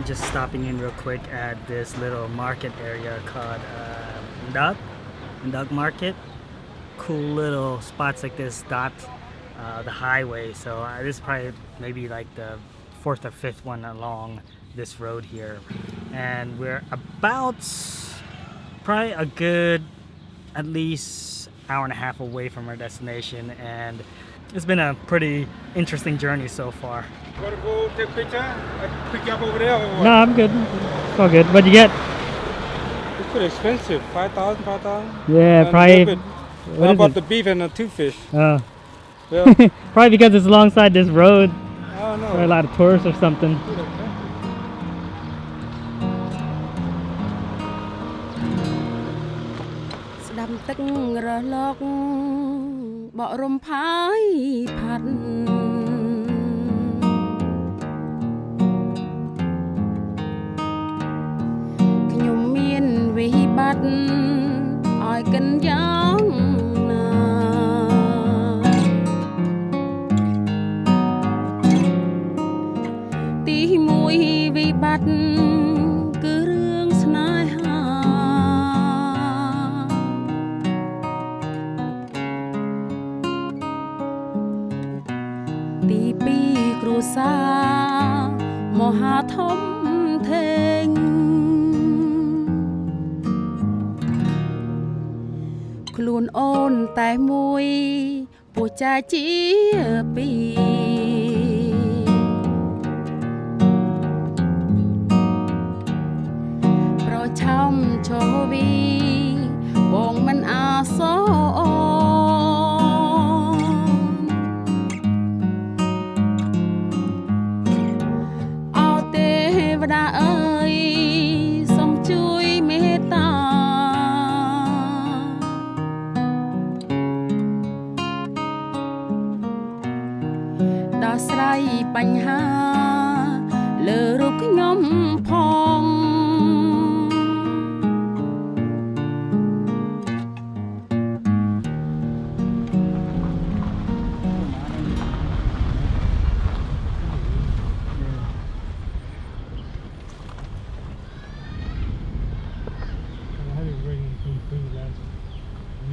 just stopping in real quick at this little market area called Ndug Market. Cool little spots like this dot the highway. So this is probably maybe like the fourth or fifth one along this road here, and we're about probably a good at least hour and a half away from our destination, and it's been a pretty interesting journey so far. Gotta go take a picture and pick you up over there or what? No, I'm good. It's all good. What'd you get? It's pretty expensive. 5,000, 5,000. Yeah, And probably. a little bit. What How is about it? the beef and the two fish? Oh. Yeah. Probably because it's alongside this road. Oh Or a no. lot of tourists or something. ស្ដាំទឹករលកបក់រំផាយផាត់ខ្ញុំមានវិបត្តិឲ្យកិនយ៉ាងណាទីមួយវិបត្តិគឺរឿងស្នេហា ទីពីរគ្រួសារមហាធំធេងខ្លួនអូនតែមួយពោះចាជាពីរប្រឆោមឈរវីបងមិនអាសរ វតាអើយសូមជួយមេត្តាដោះស្រាយបញ្ហាលើរូបខ្ញុំផង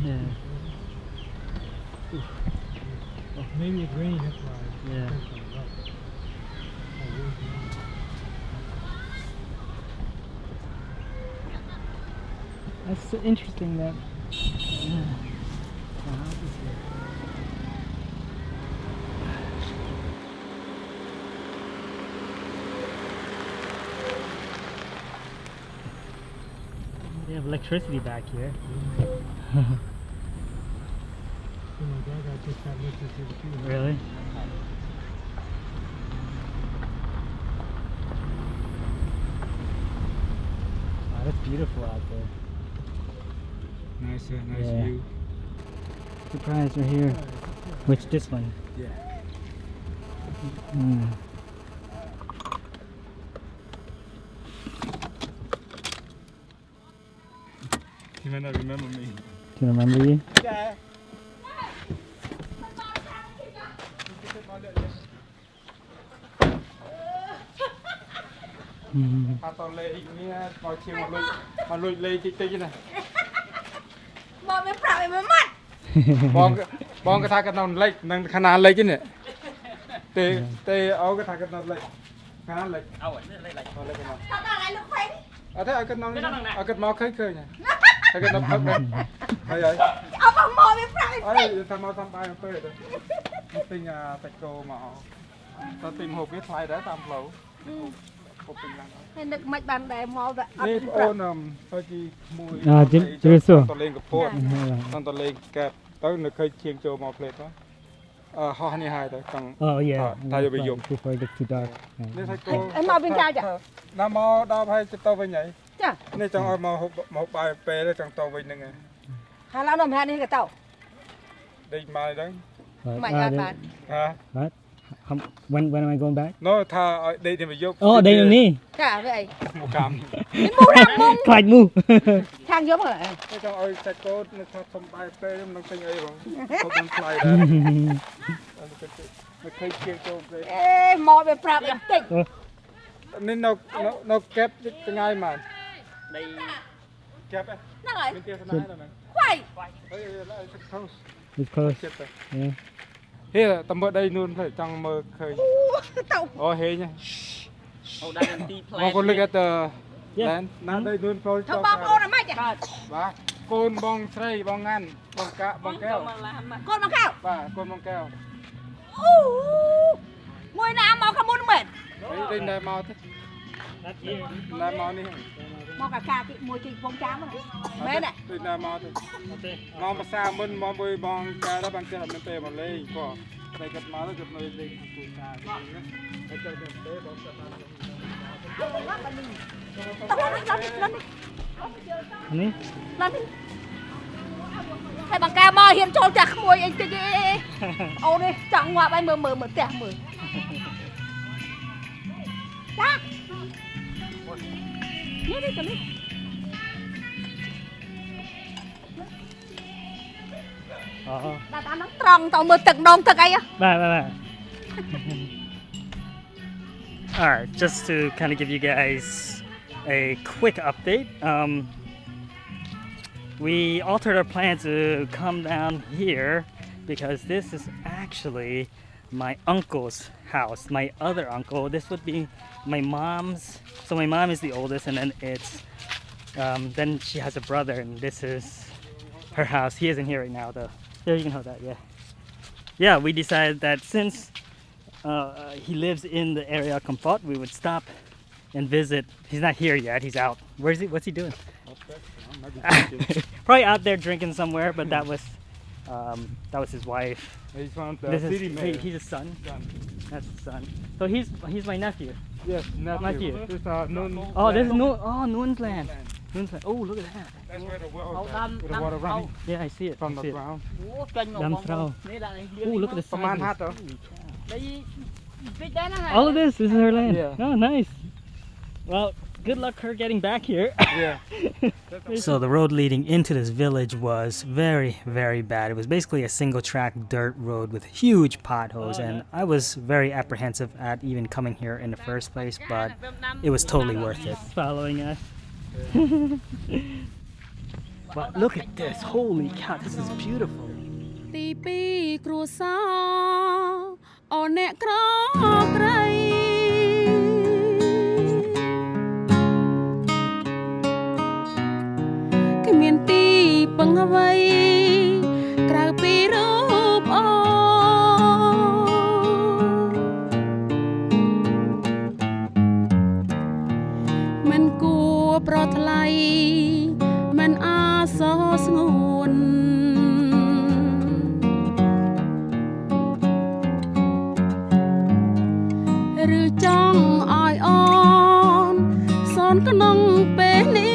Yeah. Maybe it's raining, that's why. Yeah. That's so interesting that. Yeah. The house is here. They have electricity back here. Oh my God, I just got electricity too. Really? Wow, that's beautiful out there. Nice, nice Yeah. view. Surprise, we're here. Which, this one? Yeah. Mm. You might not remember me. Do you remember you? Yeah. Mm. ថាតលេងនេះមកជាមកលុយលេងតិចតិចណា បងមានប្រាប់ឲ្យមួយម៉ាត់ បងក៏ថាកណ្ដោលេខនឹងខណាលេខនេះទេអូក៏ថាកណ្ដោលេខខណាលេខអូលេខលេខលេខមក ថាដល់ឲ្យលោកខ្វែង អត់ទេឲ្យកណ្ដោឲ្យកណ្ដោមកឃើញហើយកណ្ដោផឹកដែរហើយ អត់បងមកមានប្រាប់ឲ្យ អើយថាមកតាមបាយទៅទៅទិញសាច់គោមកទៅទិញហូបវាថ្លៃដែរតាមផ្លូវហូបពេញឡើង ហើយនឹកមិនបានដែរមកតែអត់ នេះ មាន បង ប្ អូ រាប់ នទៅជីមួយ ជម្រាបសួរ តលេងកពតតលេងកែបទៅនៅឃើញឈៀងចូលមកផ្លេតទៅហោះនេះហើយទៅចង់ Oh yeah. Thay vì dùng. Before it gets too dark. នេះសាច់គោ អីមកវិញចាចា ដល់មកដល់ហើយទៅវិញហើយ ចា នេះចង់ឲ្យមកហូបមកបាយពេលចង់ទៅវិញហ្នឹង ហើយឡើយនៅម្នាក់នេះក៏ទៅ ដេកមកហ្នឹង But, មិនអត់បាន ហា What? When am I going back? នោះថាឲ្យដេកទៅយក Oh, day of me. ចាវាអី មកកម្ម នេះមូរ៉ាក់មុង Clyde move. ខាងយកមក នេះចង់ឲ្យសាច់គោនៅថាសុំបាយពេលមិនទិញអីបងហូបមិនថ្លៃដែរនៅឃើញឈៀងចូលពេល អេមកវាប្រាប់បន្តិច នេះនៅកែបចងាយមក đây កែប ហ្នឹងហើយ មានទេសនាដល់ហ្នឹង ខ្វាយ អើយឡើយខុស it's close ចិត្តទៅ yeah ហេតំមើដីនួនផ្លេចង់មើលឃើញ ទៅ អូហេញ oh that empty បងកូន look at the Yeah. land ណាដីនួនផ្លូវ ទៅបងប្អូនអាម៉េច បាទកូនបងស្រីបងងាន់បងកាបងកែវ កូនមកកៅ បាទកូនបងកែវ អូមួយណាមកខាងមុនមែន អីដេញមកទេ not here ណែមកនេះ មកកាកាទីមួយទីបងចាំហ្នឹងមែនទេ ដេញណែមកទេ okay មកភាសាមុនមកមួយបងកែដល់បានចេះអត់មានពេលមកលេងក៏តែគាត់មកទៅគាត់នៅលេងគូការហ្នឹងហើយចូលទៅទេបងស្ដាប់បាន ទៅឡាននេះ នេះ ហើយបង្កើមកហ៊ានចូលចាស់ក្មួយអីតិចអីអូននេះចង់ងាប់ឲ្យមើលផ្ទះមើលចានេះទៅនេះ ដាក់តាមហ្នឹងត្រង់ទៅមើលទឹកដងទឹកអី Bye. All right, just to kind of give you guys a quick update. We altered our plan to come down here because this is actually my uncle's house. My other uncle. This would be my mom's. So my mom is the oldest, and then then she has a brother, and this is her house. He isn't here right now, though. There, you can hold that. Yeah. We decided that since he lives in the area of Comfort, we would stop and visit. He's not here yet. He's out. Where's he? What's he doing? Probably out there drinking somewhere. But that was his wife. He's from the This city is man. he's a son. That's the son. So he's my nephew. Yes, nephew. This Noon. Oh, this is Noon's land. Noon's land. Oh, look at that. That's where the water running Yeah, I see it. from I the see it. ground. Damsrau. Oh, look at the ប្រហែល size. ហាត់ទៅ All of this is her land. Yeah. Oh, nice. Well, good luck her getting back here. Yeah. So the road leading into this village was very, very bad. It was basically a single track dirt road with huge potholes, and I was very apprehensive at even coming here in the first place, but it was totally worth it. Following us. But look at this. Holy cow, this is beautiful. ទី2គ្រួសារអូនអ្នកក្រក្រៃគ្មានទីពឹងអ្វីក្រៅពីរូបអូមិនគួរប្រថ្លៃមិនអាសស្ងួនឬចង់ឲ្យអូនសនក្នុងពេលនេះ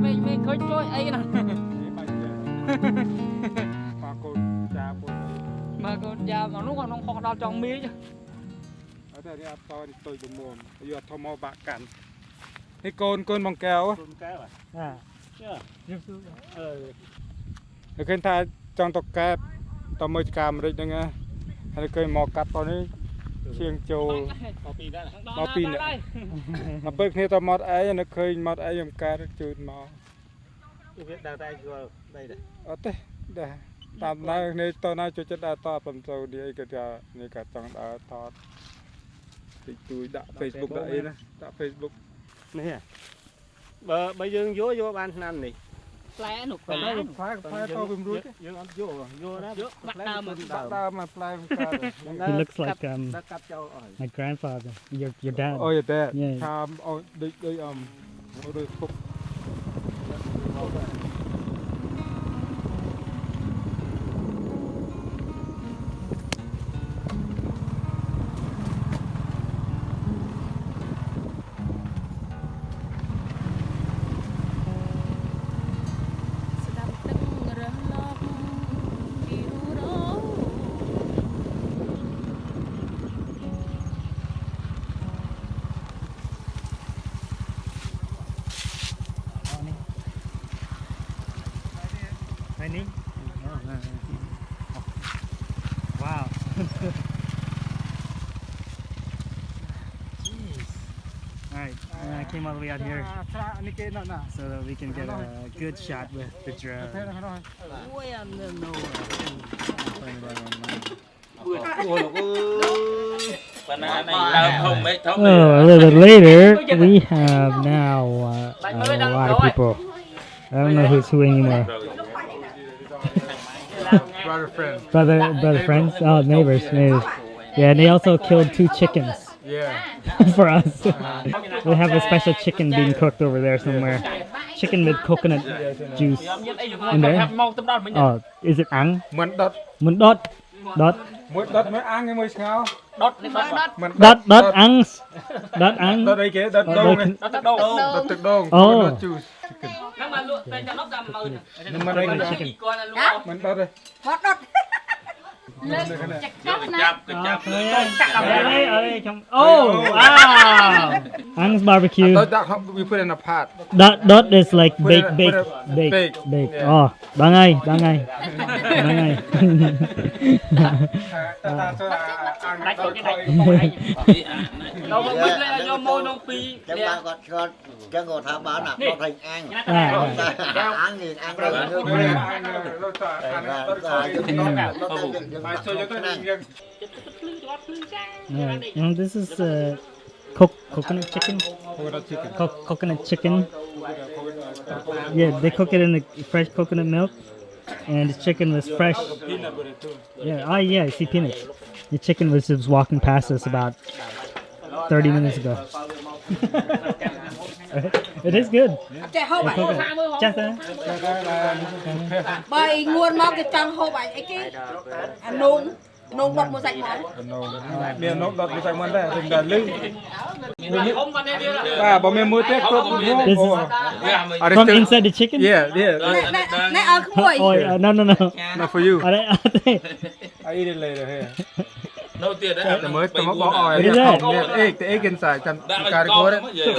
មិនឃើញជួយអីណា មកកូនចាពុន មកកូនយ៉ាមកនោះក្នុងខុសដល់ចង់មីច អត់តែនេះអត់តនេះទុយទៅមុំយកអត់ធំមកបាក់កាន់នេះកូនបងកែវ Ah. Yeah. ហើយឃើញថាចង់ទៅកែបទៅមើលចការអាមេរិកហ្នឹងហើយឃើញមកកាត់តនេះឈៀងចូលមកពីនេះមកពេលគ្នាទៅមកអីនៅឃើញមកអីខ្ញុំកើតជូនមក វាដើរតែយល់ដីដែរ អត់ទេដែរតាមណៅនេះតណាជួយចិត្តដើរតប៉ុន្តែនេះអីគាត់ថានេះក៏ចង់ដើរតតិចតួចដាក់ Facebook ដាក់អីណាដាក់ Facebook នេះបើយើងយកបានឆ្នាំនេះ ផ្លែនោះ តែផ្លែទៅវាមិនរួចទេ យើងអត់យកណាបាក់ដើម ដាក់ដើមមកផ្លែកើត He looks like កាត់ចោលអស់ my grandfather your dad អូយតែ Yeah. ថាអូដូចដូចពុក ស្ដាប់ទឹករលកពីរੂរ Alright, I came all the way out here ស្រាក់នេះគេនៅណា so that we can get a good shot with the drone. ទៅហ្នឹងហើយ Way out in the nowhere. Oh, a little bit later, we have now a lot of people. I don't know who's who anymore. brother friend Brother friends? Oh, neighbors. Yeah, and they also killed 2 chickens yeah for us. We have a special chicken being cooked over there somewhere. Chicken with coconut juice in there. Oh, is it ang? មិនដុត Mun dot? Dot? មួយដុតមួយអាំងឯមួយស្ងោមិន Dot angs? Dot ang? ដុតអីគេដុតដូងនេះដុតទឹកដូង អូ ដុត juice chicken មិនអីគេមិនដុតទេ Oh, wow! Ang's barbecue. ដុតដាក់ we put in a pot Dot is like bake. Bake. Oh, bangai. តាតាចូលអាំងដល់ខយ ចាំបានគាត់ឆ្លត់ចឹងគាត់ថាបានអាដុតឲ្យអាំងអាំងនេះអាំងដល់យើង This is coconut chicken. Coconut chicken. Yeah, they cook it in the fresh coconut milk, and the chicken was fresh. Yeah, I see peanuts. The chicken was just walking past us about 30 minutes ago. It is good. Chạy hộp They cook it. Chắc thế. Bởi nguồn mong cái trăng hộp ấy cái nung bọc một sạch món មាននំដុតមួយសាច់មិនដែរតែដល់លឺបាទបើមានមួយទៀតគ្រប់ From inside the chicken? yeah Này ở không ngồi Oh, no. not for you Are they? I eat it later here នៅទៀត តែមើលទៅមកបោះអស់ What is that? អេក inside ចាំការរកទេ Yeah.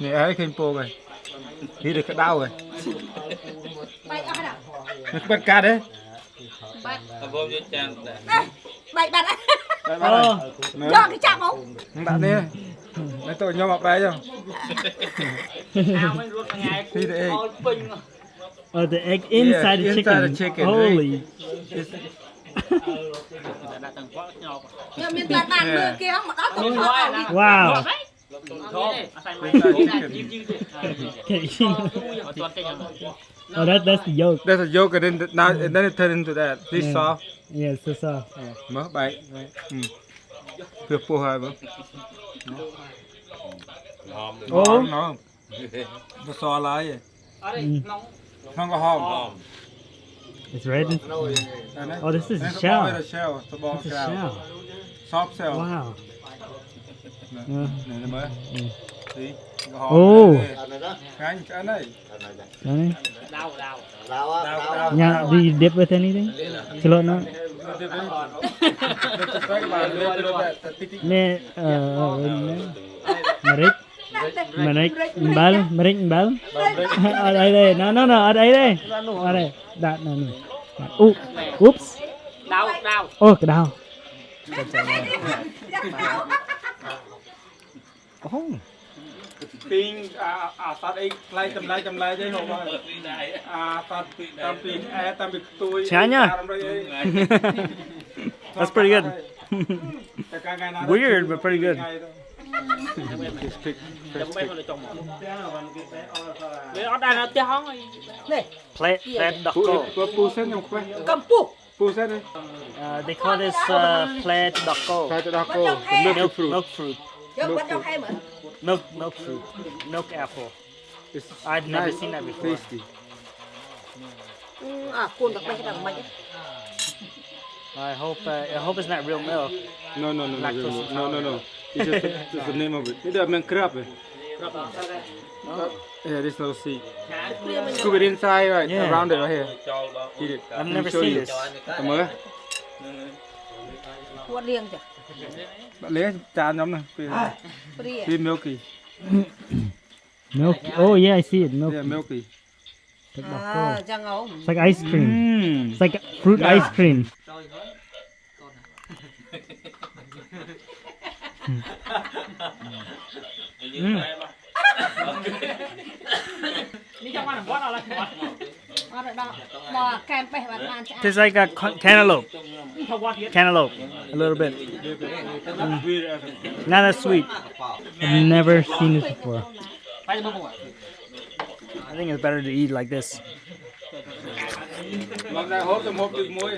នេះហើយឃើញពងហើយនេះទៅក្តៅហើយ Bay ở đâu? មិនបាត់កាត់ទេ បងយកចានដែរ Bay bật á បាត់ហើយ Cho cái chạm không? ដាក់នេះនៅទៅខ្ញុំមកបែកចុះ See the egg Oh, the egg inside the chicken. inside the chicken. Holy. Nhưng miền Tây đàn mưa kia không mà đó cũng không Wow. Oh, that's the yolk. There's a yolk and then it turned into that this Yeah. soft Yeah, it's so soft. មើលបែកពឹសពោះហើយមើល អូ ណោទៅសឡើយក្នុងក៏ហម It's red. Oh, this is a shell. shell សប It's a កៅ shell. soft shell Wow. នេះមើលទីក៏ហម អូ ឆ្ងាញ់ឆ្អិនហើយ Johnny? đau Yeah, do you dip with anything? Chilo no? Me, Marik, Mbal. Ở đây đây, no, ở đây đây. Ở đây, đạt no. Oops. Đau Ô, cái đau. ពីងអាសត្វអីខ្លាយចម្លែកទេហូបហើយអាសត្វតាមពីតាមពីខ្ទួយ That's pretty good. តែកាលណា Weird, but pretty good. Plant doggo. ពូសិនខ្ញុំខ្វះ Cầm pu ពូសិន They call this plant doggo. តែទៅដល់គោ Milk fruit. Chứ vẫn trong hay mà Milk fruit. Milk apple. I've never seen that before. tasty À cuốn được đây cái đằng mày I hope it's not real milk. no Lactose it's just the name of it នេះដល់មានក្រាប់ទេ yeah this little seed scoop it inside right Yeah. around it right here eat it I've Let me never show seen you. this. តែមើល Cuốn riêng chứ បាក់លេចានខ្ញុំហ្នឹងពី Riêng milky Milk. Oh yeah, I see it. Milk. yeah milky It's like ice cream. It's like fruit ice cream. Tastes like a cantaloupe. Cantaloupe, a little bit. Not as sweet. I've never seen this before. I think it's better to eat like this. មកតែហូបទៅហូបទីមួយ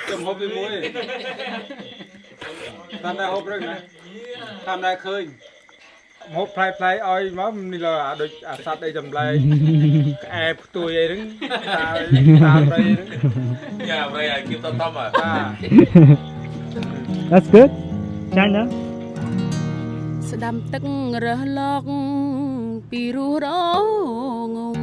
ទៅហូបទីមួយតាមតែហូបរឹងណាតាមតែឃើញហូបផ្លែផ្លែឲ្យមកនេះលើអាដូចអាសត្វអីចម្លែកក្អែផ្ទួយអីហ្នឹងតាមរៃហ្នឹង nhà vậy là kêu tao tâm à That's good. China. ស្ដាំទឹករះឡកពីរੂរងំ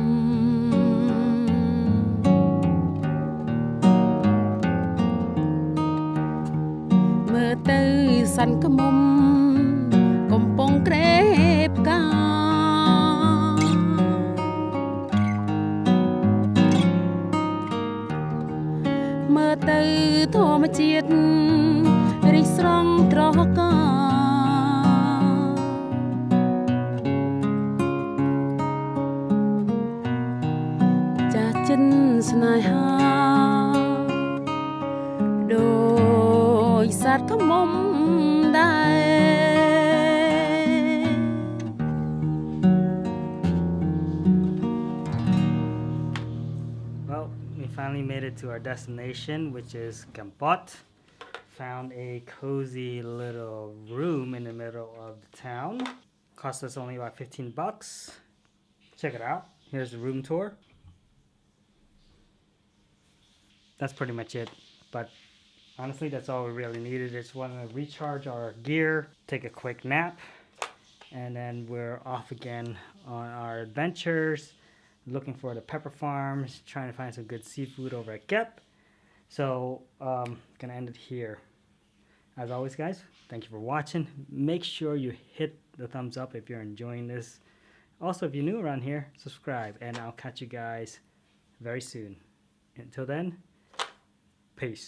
មើលទៅសាន់ក្មុំកំពុងក្រេបកាមើលទៅធម្មជាតិរីស្រង់ត្រកាចាស់ចិនស្នេហាដូចសត្វក្មុំដែរ Well, we finally made it to our destination, which is Kampot. Found a cozy little room in the middle of the town. Cost us only about $15. Check it out. Here's the room tour. That's pretty much it. But honestly, that's all we really needed. Just want to recharge our gear, take a quick nap, and then we're off again on our adventures, looking for the pepper farms, trying to find some good seafood over at Gep. So, gonna end it here. As always, guys, thank you for watching. Make sure you hit the thumbs up if you're enjoying this. Also, if you're new around here, subscribe, and I'll catch you guys very soon. Until then, peace.